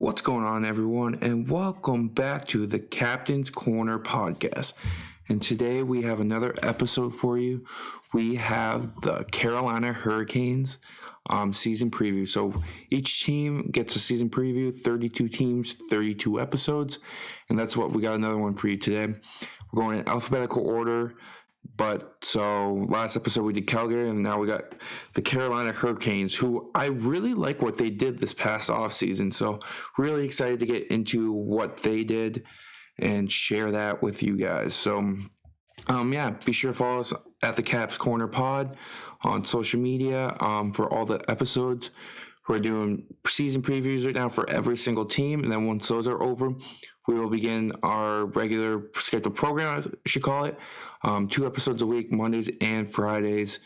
What's going on, everyone, and welcome back to the Captain's Corner podcast. And today we have another episode for you. We have the Carolina Hurricanes season preview. So each team gets a season preview, 32 teams, 32 episodes, and that's what we got another one for you today. We're going in alphabetical order. But so last episode we did Calgary, and now we got the Carolina Hurricanes, who I really like what they did this past offseason. So really excited to get into what they did and share that with you guys. So be sure to follow us at the Caps Corner Pod on social media for all the episodes. We're doing season previews right now for every single team, and then once those are over, we will begin our regular scheduled program, I should call it. 2 episodes a week, Mondays and Fridays,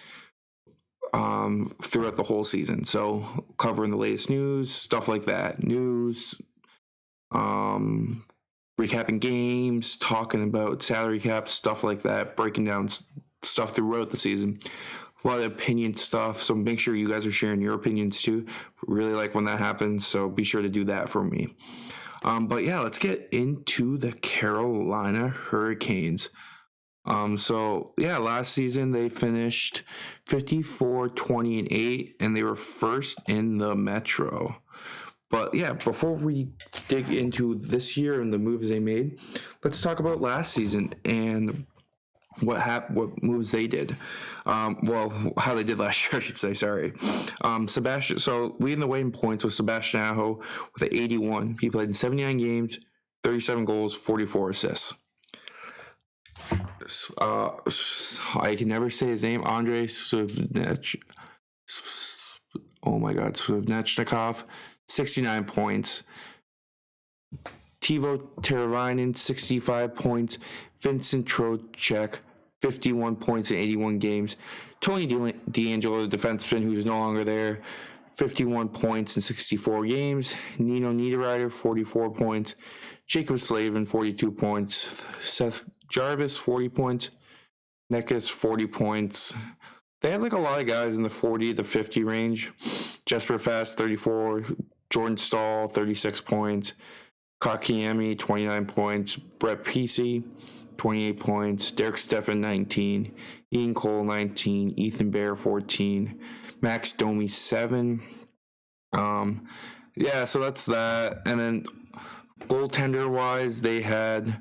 throughout the whole season. So covering the latest news, stuff like that. News, recapping games, talking about salary caps, stuff like that, breaking down stuff throughout the season. A lot of opinion stuff, so make sure you guys are sharing your opinions too. Really like when that happens, so be sure to do that for me. Let's get into the Carolina Hurricanes. Last season they finished 54-20-8, and they were first in the Metro. But yeah, before we dig into this year and the moves they made, let's talk about last season and what moves they did. How they did last year, I should say, sorry. Sebastian, so leading the way in points was Sebastian Aho with an 81. He played in 79 games, 37 goals, 44 assists. I can never say his name, Andrei Svechnikov, 69 points. Teuvo Teravainen, 65 points. Vincent Trocheck, 51 points in 81 games. Tony DeAngelo, the defenseman who's no longer there, 51 points in 64 games. Nino Niederreiter, 44 points. Jacob Slavin, 42 points. Seth Jarvis, 40 points. Nekas, 40 points. They had a lot of guys in the 40 to 50 range. Jesper Fast, 34. Jordan Stahl, 36 points. Kotkaniemi, 29 points. Brett Pesce, 28 points. Derek Steffen, 19. Ian Cole, 19. Ethan Bear, 14. Max Domi, 7. So that's that. And then goaltender-wise, they had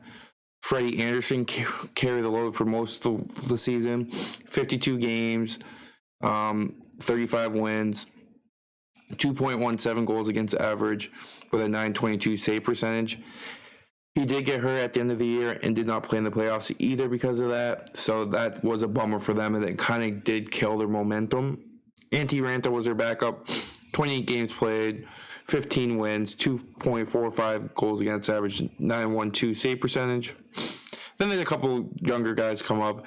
Freddie Anderson carry the load for most of the season. 52 games, 35 wins. 2.17 goals against average with a .922 save percentage. He did get hurt at the end of the year and did not play in the playoffs either because of that. So that was a bummer for them, and it kind of did kill their momentum. Antti Ranta was their backup. 28 games played, 15 wins, 2.45 goals against average, .912 save percentage. Then there's a couple younger guys come up.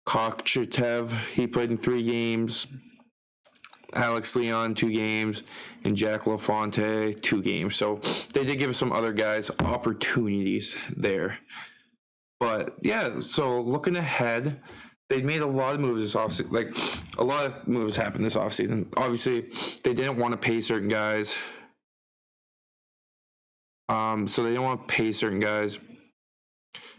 Kochetev, he played in 3 games. Alex Leon, 2 games, and Jack LaFontaine, 2 games. So they did give some other guys opportunities there. But yeah, so looking ahead, they made a lot of moves this offseason. A lot of moves happened this offseason. Obviously, they didn't want to pay certain guys.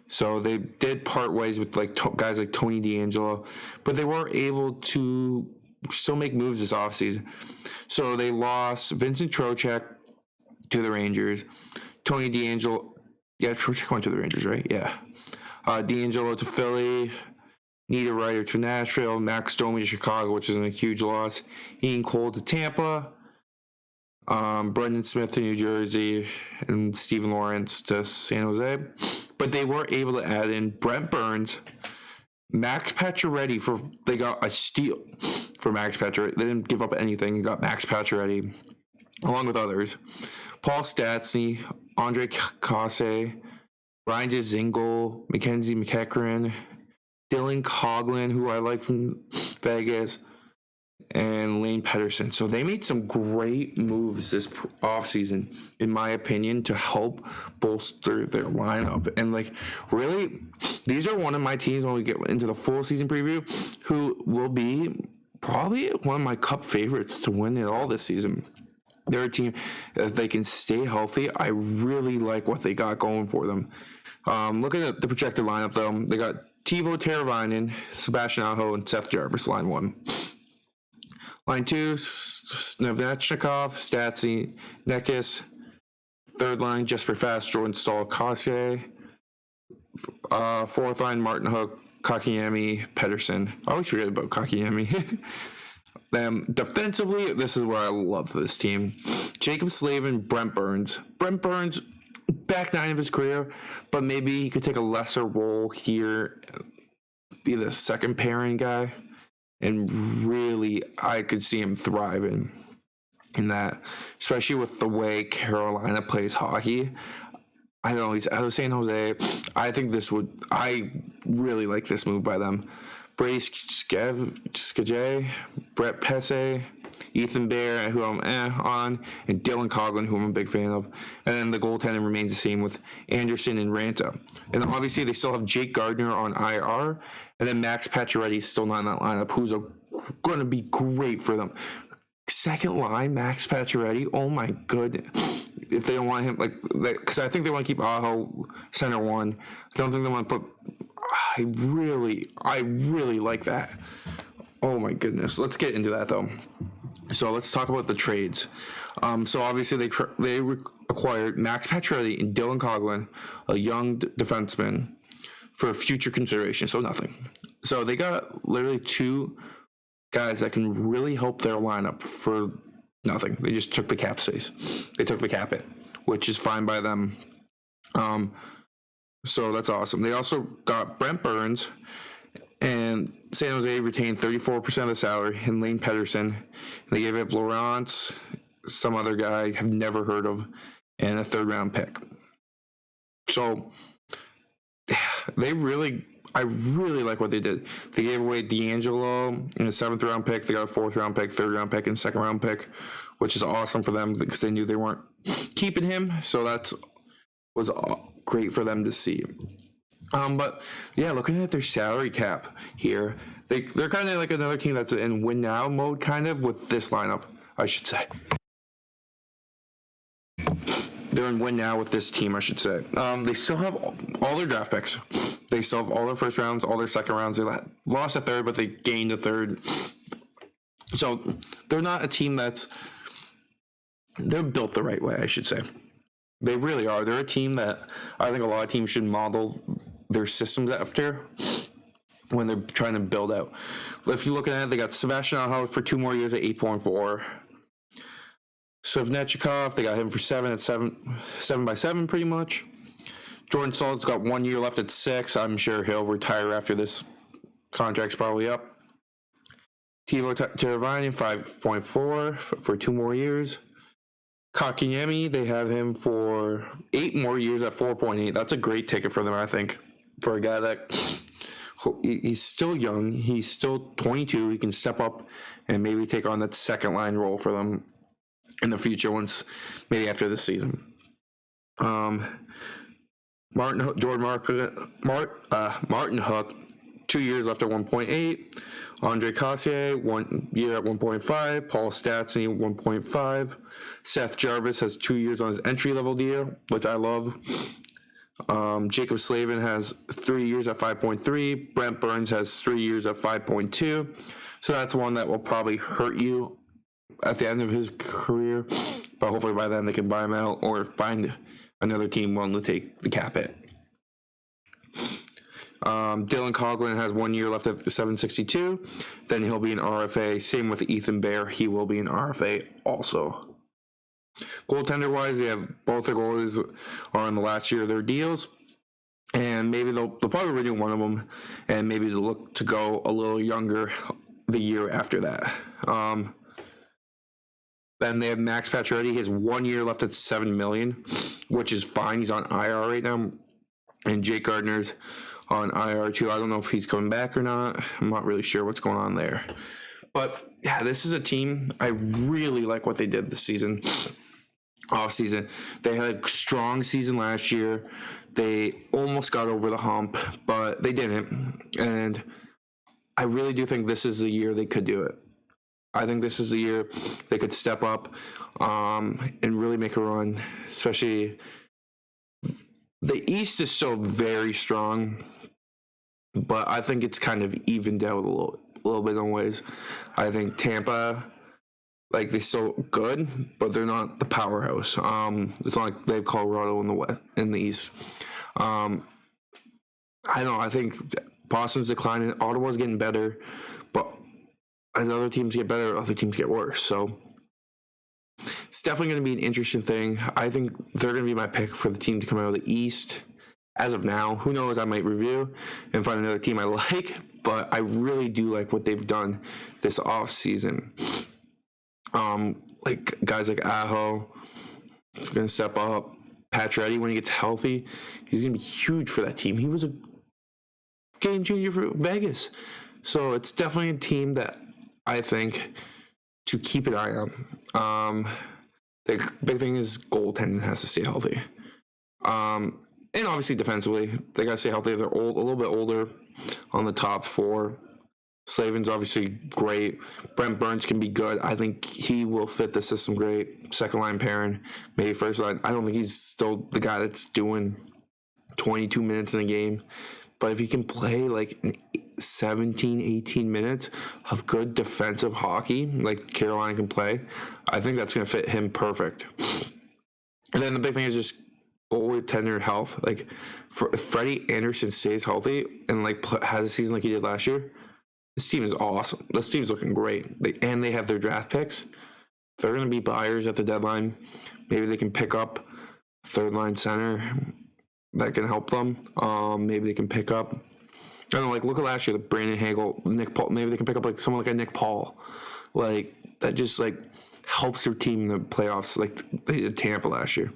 So they did part ways with guys like Tony DeAngelo, but they were able to still make moves this offseason. So they lost Vincent Trocheck to the Rangers. Tony DeAngelo, Trocheck went to the Rangers, right? Yeah. DeAngelo to Philly. Niederreiter to Nashville. Max Domi to Chicago, which is a huge loss. Ian Cole to Tampa. Brendan Smith to New Jersey. And Steven Lawrence to San Jose. But they were able to add in Brent Burns, Max Pacioretty they got a steal for Max Pacioretty. They didn't give up anything. You got Max Pacioretty, along with others. Paul Stastny, Andre Kasse, Ryan Dzingel, Mackenzie McEachran, Dylan Coughlin, who I like from Vegas, and Lane Pedersen. So they made some great moves this offseason, in my opinion, to help bolster their lineup. And really, these are one of my teams when we get into the full season preview, who will be probably one of my cup favorites to win it all this season. They're a team, if they can stay healthy, I really like what they got going for them. Looking at the projected lineup, though, they got Teuvo Teravainen, Sebastian Aho, and Seth Jarvis, line one. Line two, Snevechnikov, Stastny, Nekis. Third line, Jesper Fast, Jordan Staal, Cossier. Fourth line, Martin Hook, Kakiyemi, Pedersen. I always forget about Kakiyemi. Defensively, this is where I love this team. Jacob Slavin, Brent Burns. Brent Burns, back nine of his career, but maybe he could take a lesser role here, be the second pairing guy, and really, I could see him thriving in that, especially with the way Carolina plays hockey. I don't know, he's out of San Jose. I really like this move by them. Brady Skjei, Brett Pesce, Ethan Bear, who I'm on, and Dylan Coghlan, who I'm a big fan of. And then the goaltending remains the same with Anderson and Ranta. And obviously, they still have Jake Gardner on IR, and then Max Pacioretty is still not in that lineup, who's going to be great for them. Second line, Max Pacioretty, oh my goodness. If they don't want him, because I think they want to keep Aho center one. I don't think they want to put. I really like that. Oh my goodness. Let's get into that though. So let's talk about the trades. So obviously they acquired Max Pacioretty and Dylan Coghlan, a young defenseman, for future consideration. So nothing. So they got literally two guys that can really help their lineup for nothing. They just took the cap space. They took the cap hit, which is fine by them. So that's awesome. They also got Brent Burns, and San Jose retained 34% of the salary, and Lane Pedersen. They gave up Laurent, some other guy I've never heard of, and a third-round pick. So I really like what they did. They gave away D'Angelo in a 7th-round pick. They got a 4th-round pick, 3rd-round pick, and 2nd-round pick, which is awesome for them because they knew they weren't keeping him. So that was great for them to see. But yeah, looking at their salary cap here, they're kind of like another team that's in win now mode, kind of with this lineup, I should say. They're in win now with this team, I should say. They still have all their draft picks. They still have all their first rounds, all their second rounds. They lost a third, but they gained a third. So they're not a team they're built the right way, I should say. They really are. They're a team that I think a lot of teams should model their systems after when they're trying to build out. If you look at it, they got Sebastian Aho for 2 more years at 8.4. Svechnikov, they got him for 7 by 7 pretty much. Jordan Staal's got 1 year left at 6. I'm sure he'll retire after this contract's probably up. Teuvo Teravainen, 5.4 for 2 more years. Kakiyemi, they have him for 8 more years at 4.8. That's a great ticket for them, I think, for a guy that he's still young. He's still 22. He can step up and maybe take on that second line role for them in the future, maybe after this season. Martin Hook, 2 years left at 1.8. Andre Cossier, 1 year at 1.5. Paul Stastny, 1.5. Seth Jarvis has 2 years on his entry-level deal, which I love. Jacob Slavin has 3 years at 5.3. Brent Burns has 3 years at 5.2. So that's one that will probably hurt you at the end of his career. But hopefully by then they can buy him out or find another team willing to take the cap hit. Dylan Coghlan has 1 year left at 762. Then he'll be an RFA. Same with Ethan Bear. He will be an RFA also. Goaltender-wise, they have both their goalies are in the last year of their deals. And maybe they'll probably renew one of them. And maybe they'll look to go a little younger the year after that. Then they have Max Pacioretty. He has 1 year left at $7 million, which is fine. He's on IR right now. And Jake Gardner's on IR too. I don't know if he's coming back or not. I'm not really sure what's going on there. But yeah, this is a team. I really like what they did this season. Offseason. They had a strong season last year. They almost got over the hump, but they didn't. And I really do think this is the year they could do it. I think this is the year they could step up. and really make a run. Especially the East is so very strong, but I think it's kind of evened out a little bit in ways. I think Tampa, like, they're still good, but they're not the powerhouse. It's not like they have Colorado in the West, in the East. I don't know. I think Boston's declining. Ottawa's getting better, but as other teams get better, other teams get worse. So it's definitely going to be an interesting thing. I think they're going to be my pick for the team to come out of the East. As of now, who knows? I might review and find another team I like, but I really do like what they've done this offseason. Like guys like Aho is going to step up. Pacioretty, when he gets healthy, he's going to be huge for that team. He was a game changer for Vegas. So it's definitely a team that I think to keep an eye on. The big thing is goaltending has to stay healthy. And obviously defensively, they got to stay healthy. They're old, a little bit older on the top four. Slavin's obviously great. Brent Burns can be good. I think he will fit the system great. Second line pairing, maybe first line. I don't think he's still the guy that's doing 22 minutes in a game. But if he can play like 17, 18 minutes of good defensive hockey, like Carolina can play, I think that's going to fit him perfect. And then the big thing is just goaltender health. Like, if Freddie Anderson stays healthy and like has a season like he did last year, this team is awesome. This team's looking great. They have their draft picks. They're going to be buyers at the deadline. Maybe they can pick up third line center that can help them. Maybe they can pick up, I don't know, like look at last year, the Brandon Hagel, Nick Paul. Maybe they can pick up like someone like a Nick Paul, like that just like helps their team in the playoffs, like they did Tampa last year.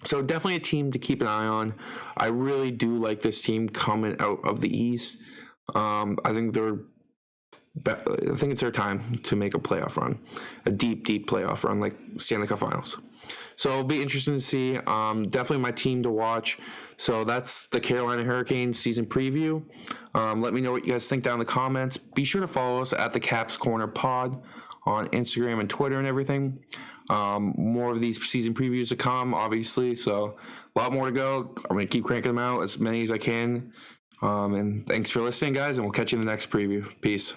So definitely a team to keep an eye on. I really do like this team coming out of the East. I think it's their time to make a playoff run, a deep playoff run, like Stanley Cup Finals. So it'll be interesting to see. Definitely my team to watch. So that's the Carolina Hurricanes season preview. Let me know what you guys think down in the comments. Be sure to follow us at the Caps Corner Pod on Instagram and Twitter and everything. More of these season previews to come, obviously. So a lot more to go. I'm going to keep cranking them out as many as I can. And thanks for listening, guys, and we'll catch you in the next preview. Peace.